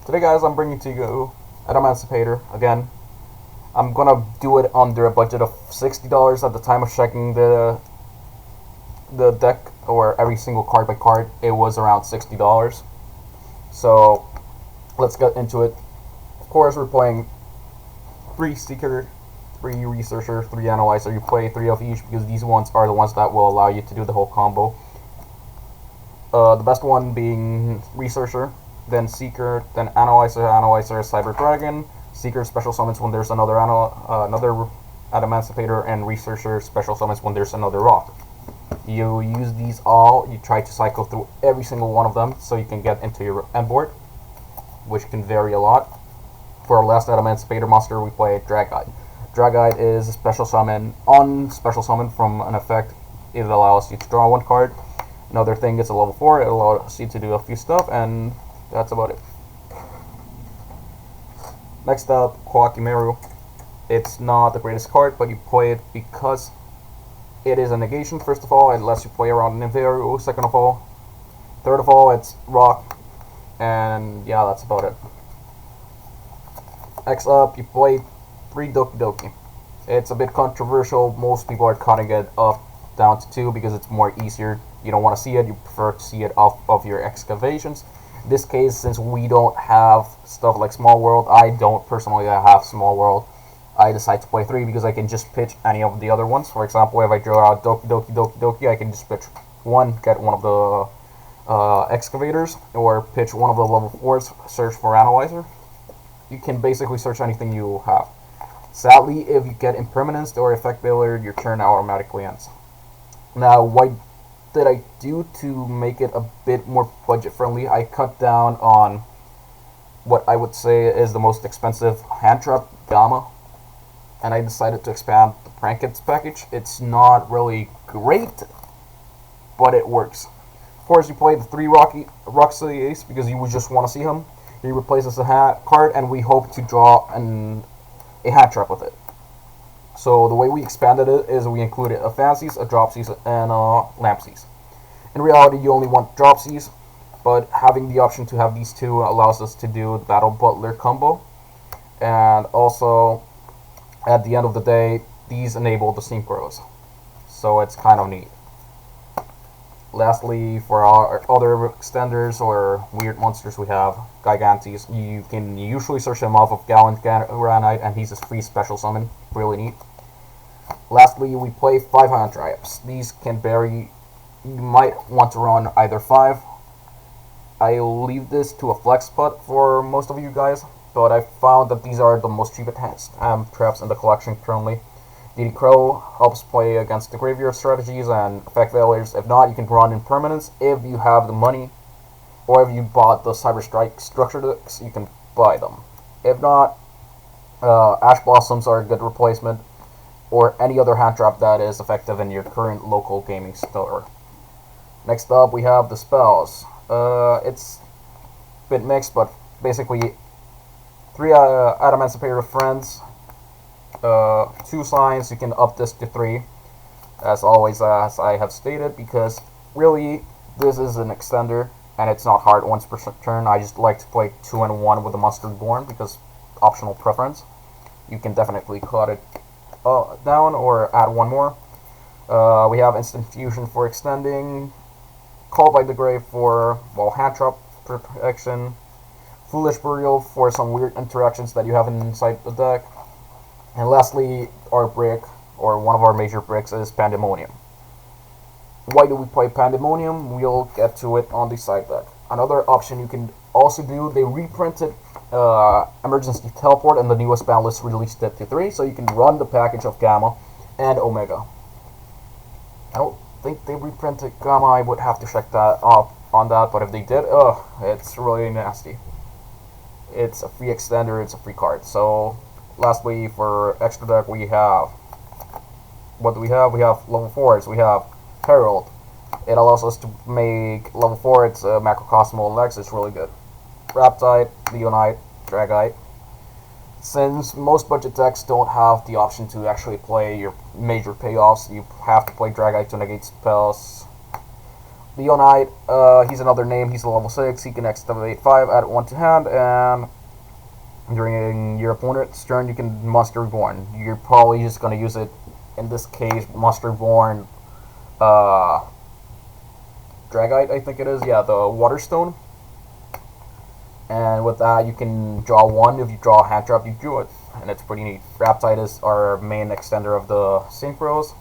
Today guys, I'm bringing to you Adamancipator again. I'm gonna do it under a budget of $60 at the time of checking the deck, or every single card by card. It was around $60. So let's get into it. Of course, we're playing 3 Seeker, 3 Researcher, 3 Analyzer. You play 3 of each because these ones are the ones that will allow you to do the whole combo. The best one being Researcher, then Seeker, then Analyzer, Cyber Dragon. Seeker special summons when there's another Adamancipator, and Researcher special summons when there's another Rock. You use these all, you try to cycle through every single one of them so you can get into your end board, which can vary a lot. For our last Adamancipator monster, we play Dragite. Dragite is a special summon, special summon from an effect. It allows you to draw 1 card. Another thing, it's a level 4, it allows you to do a few stuff, and that's about it. Next up, Meow. It's not the greatest card, but you play it because it is a negation, first of all. It lets you play around an Invario, second of all. Third of all, it's Rock. And yeah, that's about it. Next up, you play 3 Doki Doki. It's a bit controversial. Most people are cutting it off down to 2 because it's more easier. You don't want to see it, you prefer to see it off of your excavations. In this case, since we don't have stuff like Small World, I don't personally have Small World, I decide to play 3 because I can just pitch any of the other ones. For example, if I draw out Doki Doki, I can just pitch 1, get one of the excavators, or pitch one of the level 4s, search for Analyzer. You can basically search anything you have. Sadly, if you get Impermanence or Effect Failure, your turn automatically ends. Now, what did I do to make it a bit more budget friendly? I cut down on what I would say is the most expensive hand trap, Gamma, and I decided to expand the prankids package. It's not really great, but it works. Of course, you play the 3 Roxy Ace because you would just want to see him. He replaces a card, and we hope to draw a hand trap with it. So the way we expanded it is we included a Fancies, a Dropsies, and a Lampsies. In reality, you only want Dropsies, but having the option to have these 2 allows us to do the Battle Butler combo. And also, at the end of the day, these enable the synchros. So it's kind of neat. Lastly, for our other extenders or weird monsters, we have Gigantes. You can usually search him off of Gallant Granite, and he's a free special summon. Really neat. Lastly, we play 5 hand traps. These can vary. You might want to run either 5. I'll leave this to a flex spot for most of you guys, but I found that these are the most cheapest hand traps in the collection currently. DD Crow helps play against the graveyard strategies and effect failures. If not, you can run Impermanence if you have the money, or if you bought the Cyber Strike structure decks, you can buy them. If not, Ash Blossoms are a good replacement, or any other hand trap that is effective in your current local gaming store. Next up, we have the spells. It's a bit mixed, but basically 3 Adamancipator friends, 2 signs. You can up this to 3, as always, as I have stated, because really this is an extender and it's not hard once per turn. I just like to play 2 and 1 with the Mustard Born because optional preference. You can definitely cut it down or add 1 more. We have Instant Fusion for extending, Call by the Grave for, well, hand trap protection, Foolish Burial for some weird interactions that you have inside the deck, and lastly, our brick, or one of our major bricks, is Pandemonium. Why do we play Pandemonium? We'll get to it on the side deck. Another option you can also do, they reprinted Emergency Teleport, and the newest ban list released it to 3, so you can run the package of Gamma and Omega. I don't think they reprinted Gamma. I would have to check that up on that, but if they did, it's really nasty. It's a free extender, it's a free card. So lastly, for extra deck, we have, what do we have? We have level 4s. We have Herald. It allows us to make level 4. It's a Macrocosmal Lex. It's really good. Raptide, Leonite, Dragite. Since most budget decks don't have the option to actually play your major payoffs, you have to play Dragite to negate spells. Leo Knight, he's another name. He's a level 6. He can activate 5, add 1 to hand, and during your opponent's turn, you can Monster Reborn. You're probably just going to use it, in this case, Monster Reborn, Dragite, I think it is. Yeah, the Waterstone. And with that, you can draw 1. If you draw a hand trap, you drew it. And it's pretty neat. Raptide is our main extender of the synchros.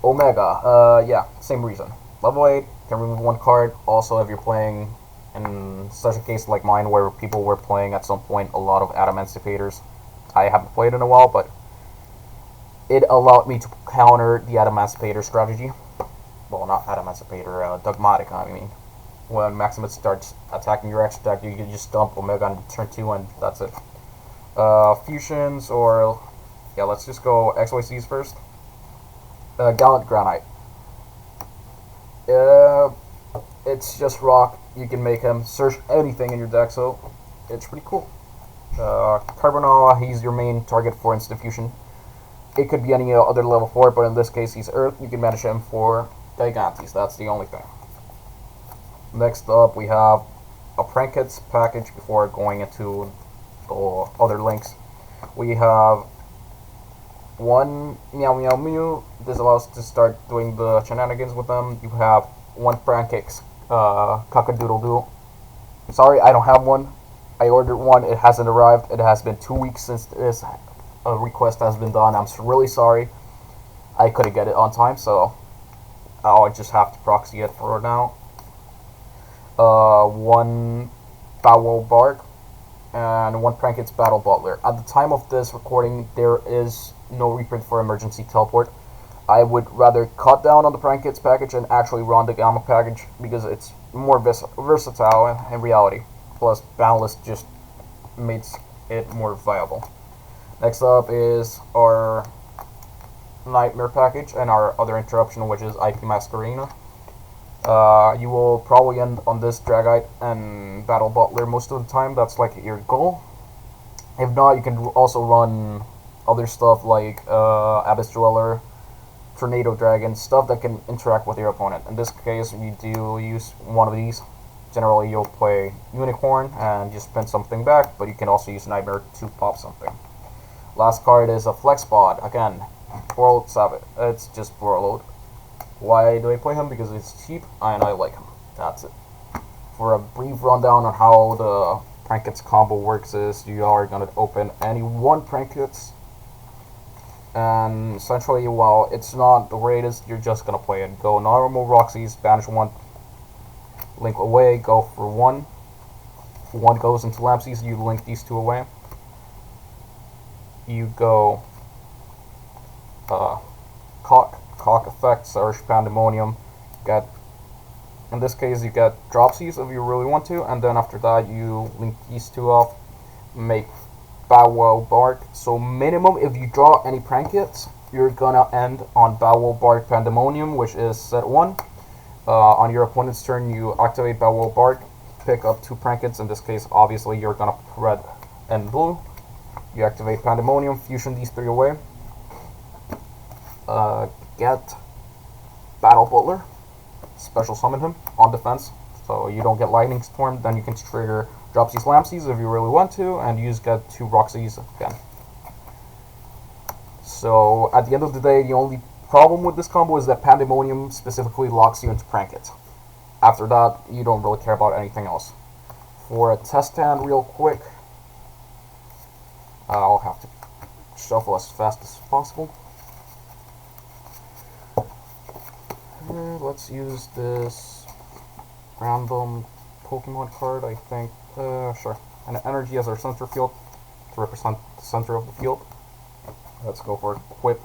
Omega, yeah, same reason. Level 8, can remove 1 card. Also, if you're playing in such a case like mine where people were playing at some point a lot of Adamancipators. I haven't played in a while, but it allowed me to counter the Adamancipator strategy. Well, not Adamancipator, Dogmatica, I mean. When Maximus starts attacking your extra deck, you can just dump Omega on turn 2 and that's it. Fusions, or... yeah, let's just go XYZs first. Gallant Granite. It's just rock. You can make him search anything in your deck, so it's pretty cool. Carbonara, he's your main target for instant fusion. It could be any other level 4, but in this case he's Earth. You can manage him for Gigantes. That's the only thing. Next up, we have a prankids package before going into the other links. We have one Meow Meow Mew. This allows us to start doing the shenanigans with them. You have one prankids Cock-a-doodle-doo. Sorry, I don't have one. I ordered one. It hasn't arrived. It has been 2 weeks since this request has been done. I'm really sorry. I couldn't get it on time, so I'll just have to proxy it for now. One Bow Bark, and one Prankids Battle Butler. At the time of this recording, there is no reprint for Emergency Teleport. I would rather cut down on the Prankids package and actually run the Gamma package because it's more versatile in reality. Plus, Boundless just makes it more viable. Next up is our Nightmare package and our other interruption, which is IP Masquerena. You will probably end on this Dragite and Battle Butler most of the time. That's like your goal. If not, you can also run other stuff like Abyss Dweller, Tornado Dragon, stuff that can interact with your opponent. In this case, we do use one of these. Generally, you'll play Unicorn and just spin something back, but you can also use Nightmare to pop something. Last card is a Flex Pod. Again, World Sabbath. It's just Warlord. Why do I play him? Because it's cheap and I like him. That's it. For a brief rundown on how the Prankids combo works is you are going to open any one Prankids, and essentially, while it's not the greatest, you're just going to play it. Go normal Roxy's, banish one, link away, go for one. One goes into Lampsies, you link these two away. You go Cock effect, search Pandemonium. Get, in this case, you get Dropsies if you really want to, and then after that, you link these two off, make Bow Wow Bark. So minimum, if you draw any Prankids, you're gonna end on Bow Wow Bark Pandemonium, which is set 1. On your opponent's turn, you activate Bow Wow Bark, pick up 2 Prankids. In this case, obviously, you're gonna red and blue. You activate Pandemonium, fusion these 3 away. Get Battle Butler, special summon him on defense, so you don't get Lightning Storm. Then you can trigger Dropsies Lampsies if you really want to, and use get 2 Roxy's again. So at the end of the day, the only problem with this combo is that Pandemonium specifically locks you into Prankids. After that, you don't really care about anything else. For a test hand real quick, I'll have to shuffle as fast as possible. Let's use this random Pokemon card, I think. Sure. And energy as our center field to represent the center of the field. Let's go for Equip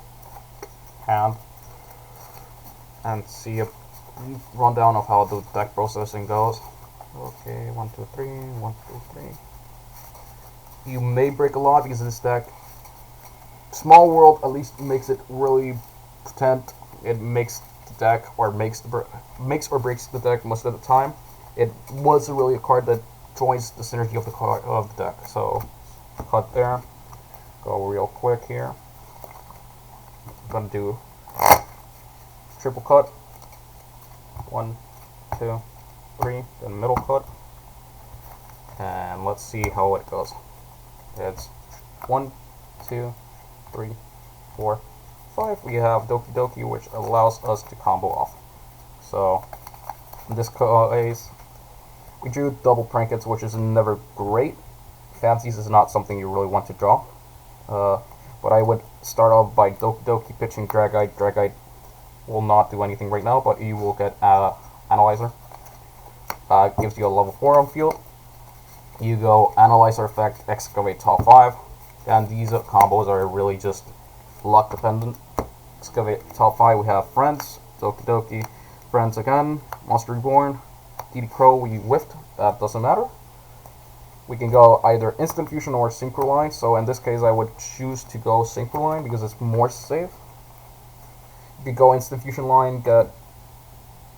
Hand and see a brief rundown of how the deck processing goes. Okay, 1, 2, 3, 1, 2, 3. You may break a lot because this deck, Small World at least makes it really potent. It makes the deck, or makes or breaks the deck most of the time. It was really a card that joins the synergy of the deck. So cut there. Go real quick here. I'm gonna do triple cut. 1, 2, 3, then middle cut. And let's see how it goes. It's 1, 2, 3, 4, 5. We have Doki Doki, which allows us to combo off. So in this case, we drew double prankids, which is never great. Fancies is not something you really want to draw. But I would start off by Doki Doki pitching Dragite. Dragite will not do anything right now, but you will get Analyzer. Gives you a level 4 on field. You go Analyzer effect, Excavate top 5. And these combos are really just luck dependent. Excavate top 5, we have Friends, Doki Doki, Friends again, Monster Reborn, DD Crow, we whiffed, that doesn't matter. We can go either Instant Fusion or Synchro Line, so in this case I would choose to go Synchro Line because it's more safe. You could go Instant Fusion Line,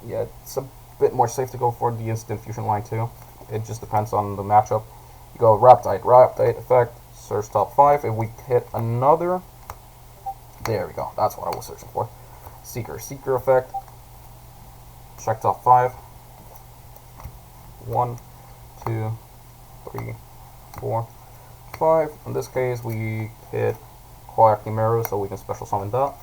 it's a bit more safe to go for the Instant Fusion Line too. It just depends on the matchup. You go Raptite effect, search top 5. If we hit another, there we go, that's what I was searching for. Seeker effect, check top 5. 1, 2, 3, 4, 5. In this case, we hit Carbonara, so we can special summon that.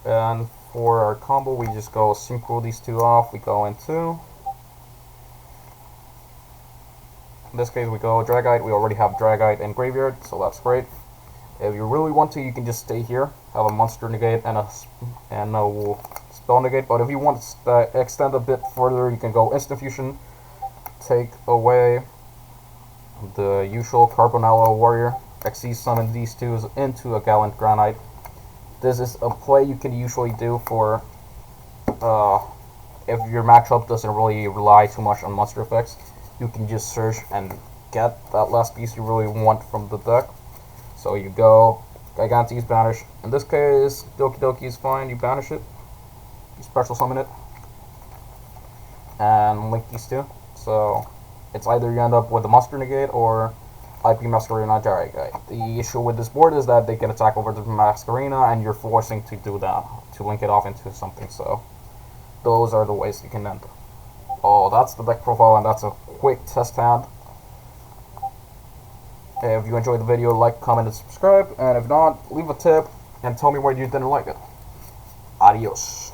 And for our combo, we just go synchro these two off. We go into. In this case, we go Dragite. We already have Dragite in graveyard, so that's great. If you really want to, you can just stay here, have a monster negate and a spell negate. But if you want to extend a bit further, you can go Instant Fusion, take away the usual Carbonara warrior, XC summon these two into a Gallant Granite. This is a play you can usually do for if your matchup doesn't really rely too much on monster effects. You can just search and get that last piece you really want from the deck. So you go Gigantes, banish. In this case, Doki Doki is fine. You banish it, you special summon it, and link these two. So it's either you end up with the monster negate or IP Masquerena Dragite. The issue with this board is that they can attack over the Masquerena, and you're forcing to do that to link it off into something. So those are the ways you can end up. Oh, that's the deck profile, and that's a quick test hand. If you enjoyed the video, like, comment, and subscribe. And if not, leave a tip and tell me why you didn't like it. Adios.